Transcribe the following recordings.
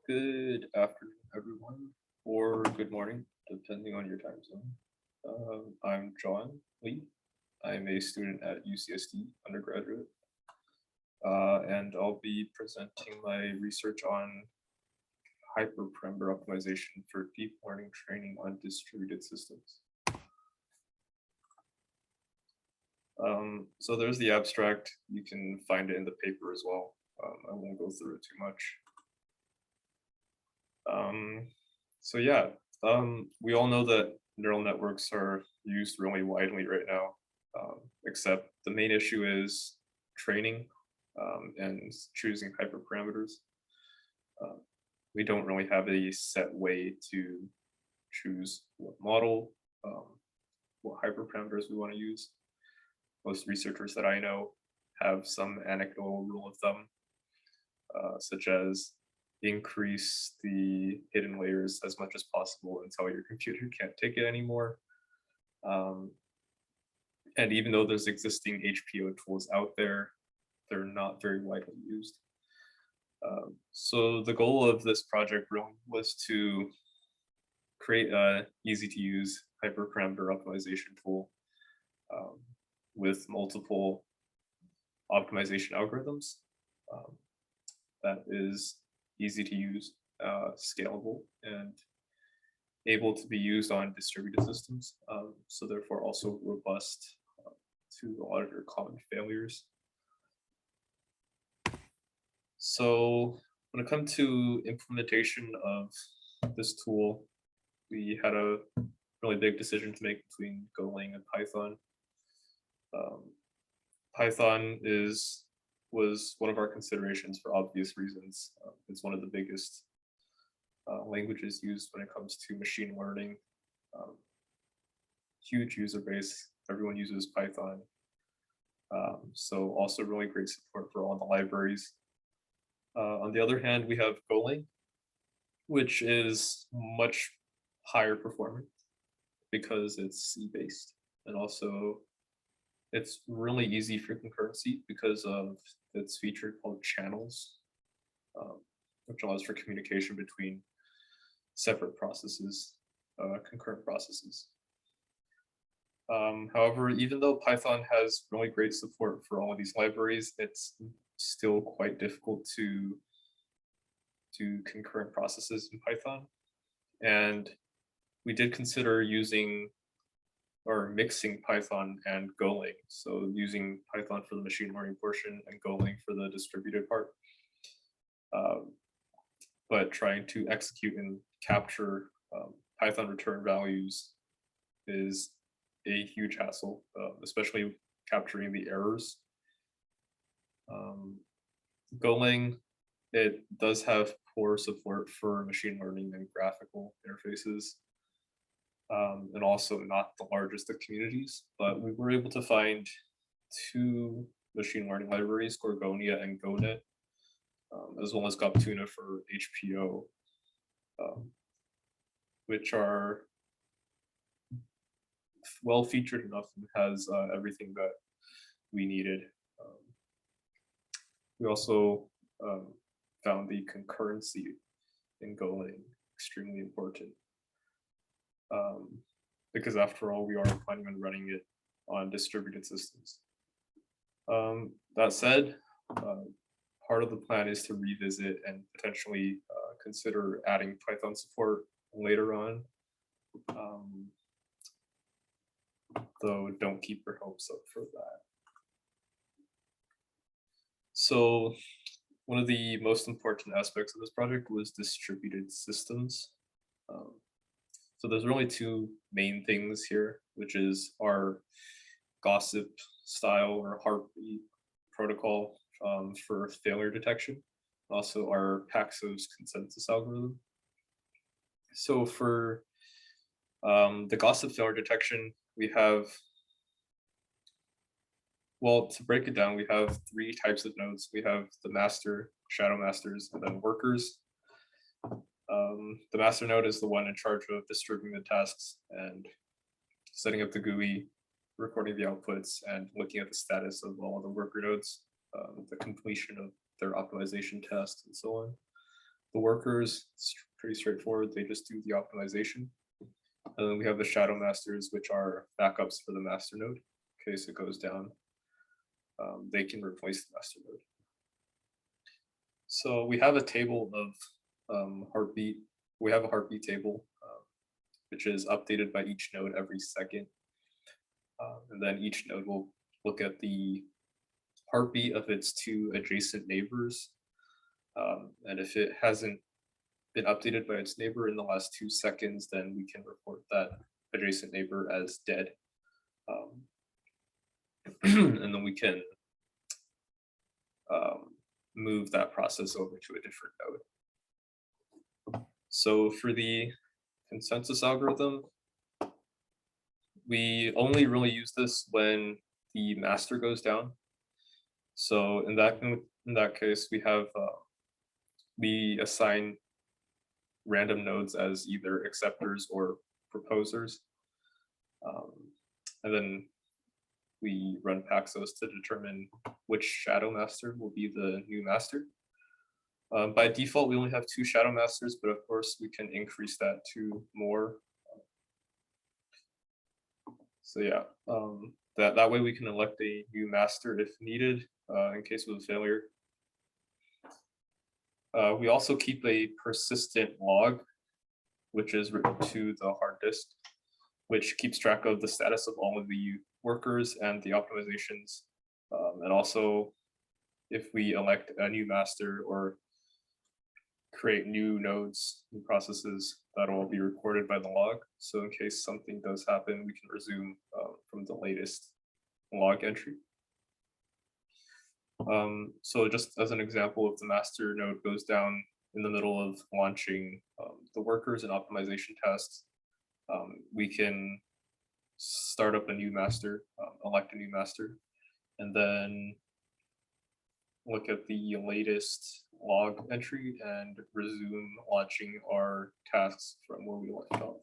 Good afternoon, everyone, or good morning, depending on your time zone. I'm John Lee. I'm a student at UCSD undergraduate, and I'll be presenting my research on hyperparameter optimization for deep learning training on distributed systems. So there's the abstract. You can find it in the paper as well. I won't go through it too much. So yeah, we all know that neural networks are used really widely right now, except the main issue is training and choosing hyperparameters. Uh, we don't really have a set way to choose what model, what hyperparameters we want to use. Most researchers that I know have some anecdotal rule of thumb, such as increase the hidden layers as much as possible until your computer can't take it anymore. And even though there's existing HPO tools out there, they're not very widely used. So the goal of this project really was to create a easy to use hyperparameter optimization tool with multiple optimization algorithms that is easy to use, scalable, and able to be used on distributed systems. So therefore also robust to a lot of your common failures. So when it comes to implementation of this tool, we had a really big decision to make between Golang and Python. Python was one of our considerations for obvious reasons. It's one of the biggest languages used when it comes to machine learning. Huge user base, everyone uses Python. So also really great support for all the libraries. On the other hand, we have Golang, which is much higher performant because it's C-based, and also it's really easy for concurrency because of its feature called channels, which allows for communication between separate processes, concurrent processes. However, even though Python has really great support for all of these libraries, it's still quite difficult to do concurrent processes in Python. And we did consider using or mixing Python and Golang. So using Python for the machine learning portion and Golang for the distributed part. But trying to execute and capture Python return values is a huge hassle, especially capturing the errors. Golang, it does have poor support for machine learning and graphical interfaces, and also not the largest of communities, but we were able to find two machine learning libraries, Gorgonia and GoNet, as well as Goptuna for HPO, which are well featured enough and has everything that we needed. We also found the concurrency in Golang extremely important, because after all, we are planning on running it on distributed systems. That said, part of the plan is to revisit and potentially consider adding Python support later on. Though don't keep your hopes up for that. So one of the most important aspects of this project was distributed systems. So there's really two main things here, which is our gossip style or heartbeat protocol for failure detection, also our Paxos consensus algorithm. So for the gossip failure detection, we have, well, to break it down, we have three types of nodes. We have the master, shadow masters, and then workers. The master node is the one in charge of distributing the tasks and setting up the GUI, recording the outputs, and looking at the status of all the worker nodes, the completion of their optimization tests, and so on. The workers, it's pretty straightforward. They just do the optimization. And then we have the shadow masters, which are backups for the master node. In case it goes down, they can replace the master node. So we have a table of heartbeat. We have a heartbeat table, which is updated by each node every second. And then each node will look at the heartbeat of its two adjacent neighbors. And if it hasn't been updated by its neighbor in the last 2 seconds, then we can report that adjacent neighbor as dead. And then we can move that process over to a different node. So for the consensus algorithm, we only really use this when the master goes down. So in that case, we assign random nodes as either acceptors or proposers, and then we run Paxos to determine which shadow master will be the new master. By default, we only have 2 shadow masters, but of course we can increase that to more. So yeah, that way we can elect a new master if needed in case of a failure. We also keep a persistent log, which is written to the hard disk, which keeps track of the status of all of the workers and the optimizations. And also, if we elect a new master or create new nodes, new processes, that'll all be recorded by the log. So in case something does happen, we can resume from the latest log entry. So just as an example, if the master node goes down in the middle of launching the workers and optimization tests, we can start up a new master, elect a new master, and then look at the latest log entry and resume launching our tasks from where we left off.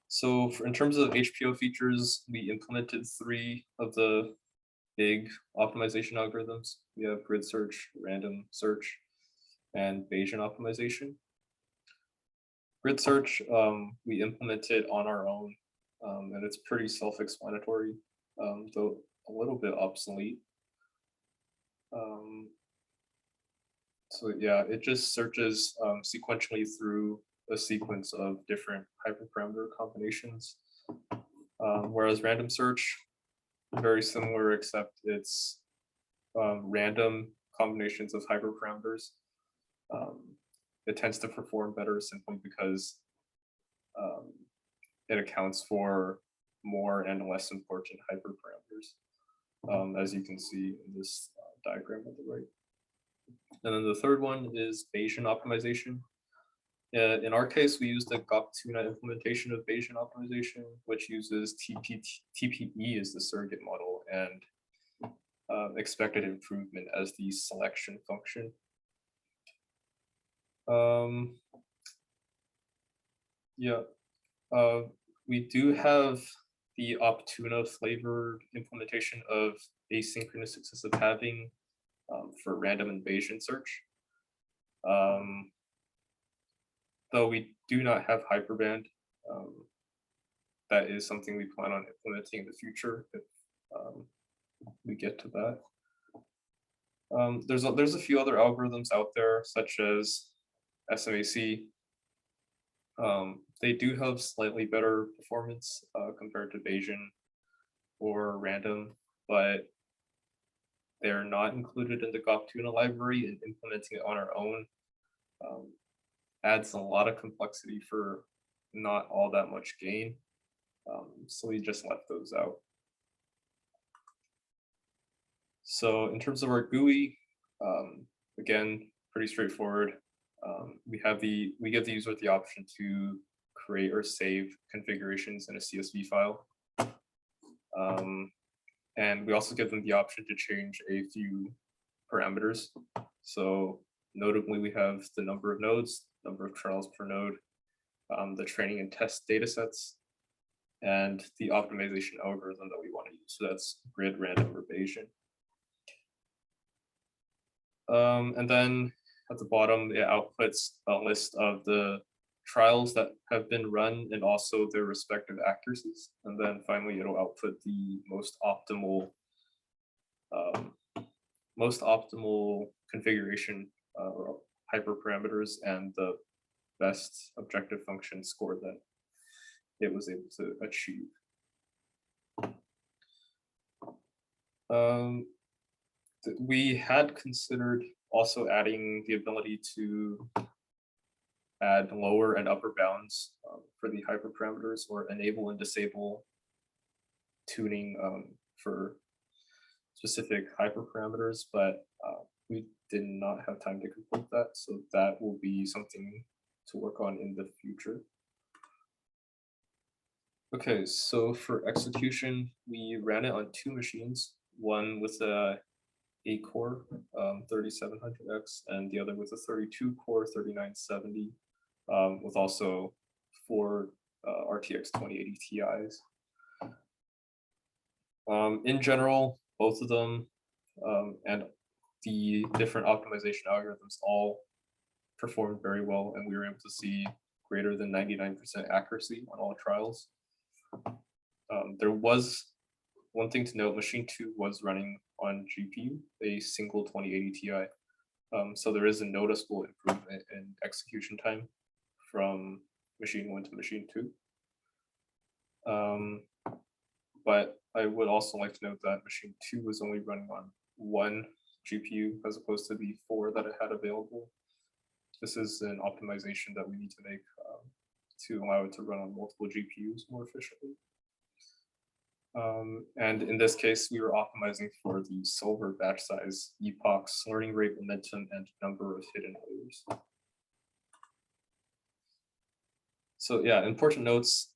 So in terms of HPO features, we implemented 3 of the big optimization algorithms. We have grid search, random search, and Bayesian optimization. Grid search, we implemented on our own, and it's pretty self-explanatory, though a little bit obsolete. So yeah, it just searches sequentially through a sequence of different hyperparameter combinations, whereas random search, very similar, except it's random combinations of hyperparameters. It tends to perform better simply because it accounts for more and less important hyperparameters, as you can see in this diagram on the right. And then the third one is Bayesian optimization. In our case, we used the GOP-TUNA implementation of Bayesian optimization, which uses TPE as the surrogate model and expected improvement as the selection function. We do have the OP-TUNA flavored implementation of asynchronous successive halving for random and Bayesian search. Though we do not have hyperband, that is something we plan on implementing in the future if we get to that. There's a few other algorithms out there, such as SMAC. They do have slightly better performance compared to Bayesian or random, but they're not included in the GOP-TUNA library, and implementing it on our own adds a lot of complexity for not all that much gain. So we just left those out. So in terms of our GUI, again, pretty straightforward. We give the user the option to create or save configurations in a CSV file. And we also give them the option to change a few parameters. So notably, we have the number of nodes, number of trials per node, the training and test data sets, and the optimization algorithm that we want to use. So that's grid, random, or Bayesian. And then at the bottom, it outputs a list of the trials that have been run and also their respective accuracies. And then finally, it'll output the most optimal configuration or hyperparameters and the best objective function score that it was able to achieve. We had considered also adding the ability to add lower and upper bounds for the hyperparameters, or enable and disable tuning for specific hyperparameters, but we did not have time to complete that, so that will be something to work on in the future. Okay, so for execution, we ran it on 2 machines, one with a 8-core 3700X and the other with a 32-core 3970, with also 4 RTX 2080 Ti's. In general, both of them and the different optimization algorithms all performed very well, and we were able to see greater than 99% accuracy on all trials. There was one thing to note: machine 2 was running on GPU, a single 2080 Ti. So there is a noticeable improvement in execution time from machine 1 to machine 2. But I would also like to note that machine 2 was only running on 1 GPU as opposed to the 4 that it had available. This is an optimization that we need to make to allow it to run on multiple GPUs more efficiently. And in this case, we were optimizing for the solver batch size, epochs, learning rate, momentum, and number of hidden layers. So yeah, important notes.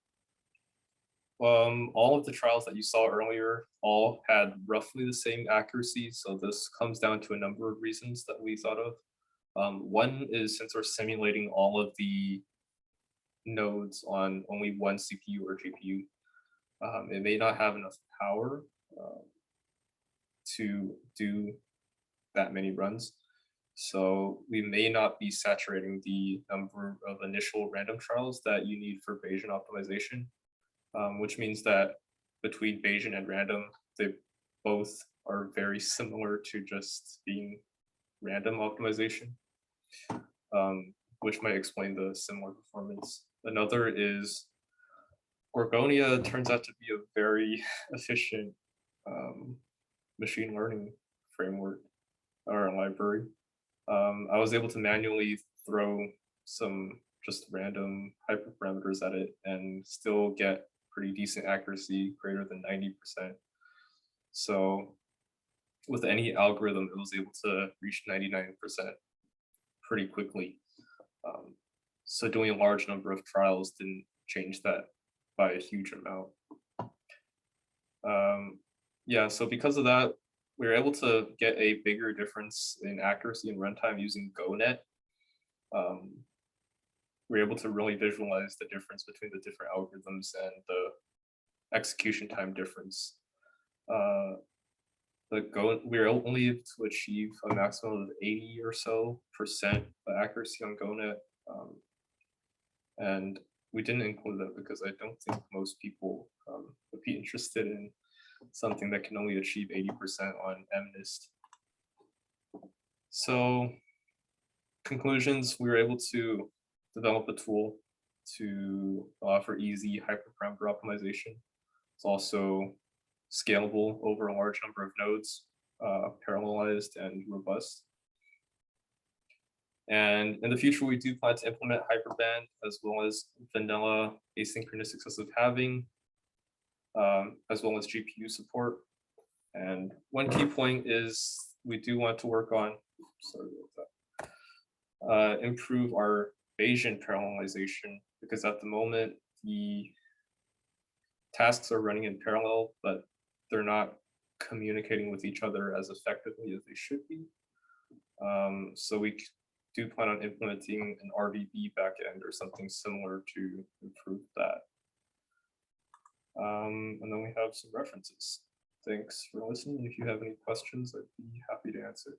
All of the trials that you saw earlier all had roughly the same accuracy. So this comes down to a number of reasons that we thought of. One is, since we're simulating all of the nodes on only one CPU or GPU, it may not have enough power to do that many runs. So we may not be saturating the number of initial random trials that you need for Bayesian optimization, which means that between Bayesian and random, they both are very similar to just being random optimization, which might explain the similar performance. Another is Gorgonia turns out to be a very efficient machine learning framework or library. I was able to manually throw some just random hyperparameters at it and still get pretty decent accuracy, greater than 90%. So with any algorithm, it was able to reach 99% pretty quickly. So doing a large number of trials didn't change that by a huge amount. Yeah, so because of that, we were able to get a bigger difference in accuracy and runtime using GoNet. We were able to really visualize the difference between the different algorithms and the execution time difference. We were only able to achieve a maximum of 80 or so % accuracy on GoNet. And we didn't include that because I don't think most people would be interested in something that can only achieve 80% on MNIST. So conclusions, we were able to develop a tool to offer easy hyperparameter optimization. It's also scalable over a large number of nodes, parallelized and robust. And in the future, we do plan to implement hyperband as well as vanilla asynchronous successive halving, as well as GPU support. And one key point is we do want to work on, improve our Bayesian parallelization, because at the moment, the tasks are running in parallel, but they're not communicating with each other as effectively as they should be. So we do plan on implementing an RVB backend or something similar to improve that. And then we have some references. Thanks for listening. If you have any questions, I'd be happy to answer.